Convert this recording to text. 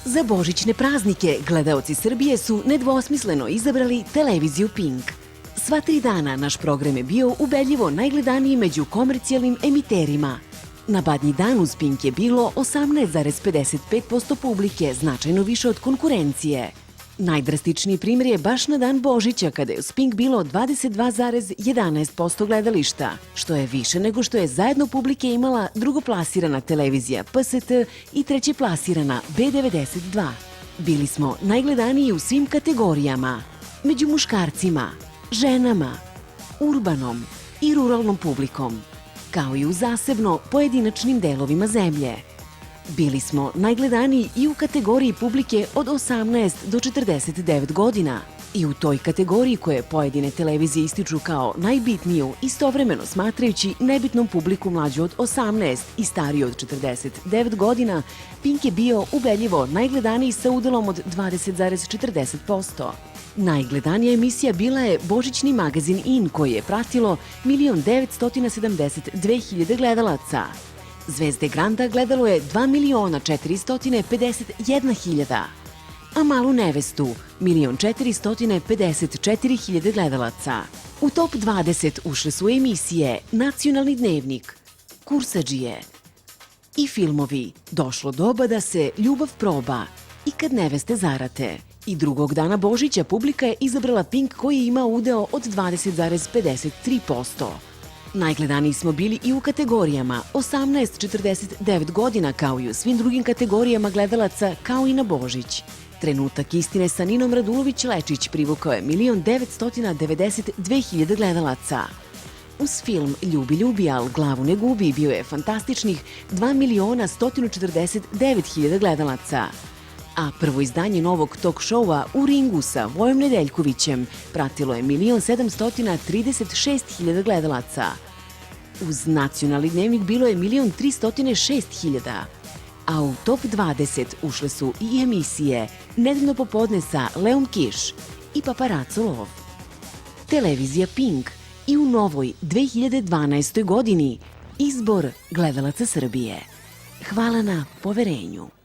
Za božićne praznike gledaoci Srbije su nedvosmisleno izabrali televiziju Pink. Sva 3 dana naš program je bio ubedljivo najgledaniji među komercijalnim emiterima. Na Badnji dan uz Pink je bilo 18,55% publike, značajno više od konkurencije. Najdrastičniji primjer je baš na dan Božića, kada je uz Pink bilo 22,11% gledališta, što je više nego što je zajedno publike imala drugoplasirana televizija PST i trećeplasirana B92. Bili smo najgledaniji u svim kategorijama, među muškarcima, ženama, urbanom i ruralnom publikom, kao i u zasebno pojedinačnim delovima zemlje. Bili smo najgledaniji i u kategoriji publike od 18 do 49 godina i u toj kategoriji koje pojedine televizije ističu kao najbitniju, istovremeno smatrajući nebitnom publiku mlađu od 18 i stariju od 49 godina, Pink je bio ubedljivo najgledaniji sa udelom od 20,40%. Najgledanija emisija bila je Božićni magazin In, koji je pratilo 1.972.000 gledalaca. Zvezde Granda gledalo je 2.451.000, a Malu nevestu 1.454.000 gledalaca. U top 20 ušle su emisije Nacionalni dnevnik, Kursadžije i filmovi Došlo doba da se ljubav proba i Kad neveste zarate. I drugog dana Božića publika je izabrala Pink, koji je imao udeo od 20,53%. Najgledaniji smo bili i u kategorijama 18-49 godina, kao i u svim drugim kategorijama gledalaca, kao i na Božić. Trenutak istine sa Ninom Radulović-Lečić privukao je 1.992.000 gledalaca. Uz film Ljubi, ljubi, al glavu ne gubi bio je fantastičnih 2.149.000 gledalaca. A prvo izdanje novog talk showa U ringu sa Vojom Nedeljkovićem pratilo je 1.736.000 gledalaca. Uz Nacionalni dnevnik bilo je 1.306.000, a u top 20 ušle su i emisije Nedeljno popodne sa Leom Kiš i Paparaco lov. Televizija Pink i u novoj 2012. godini izbor gledalaca Srbije. Hvala na poverenju.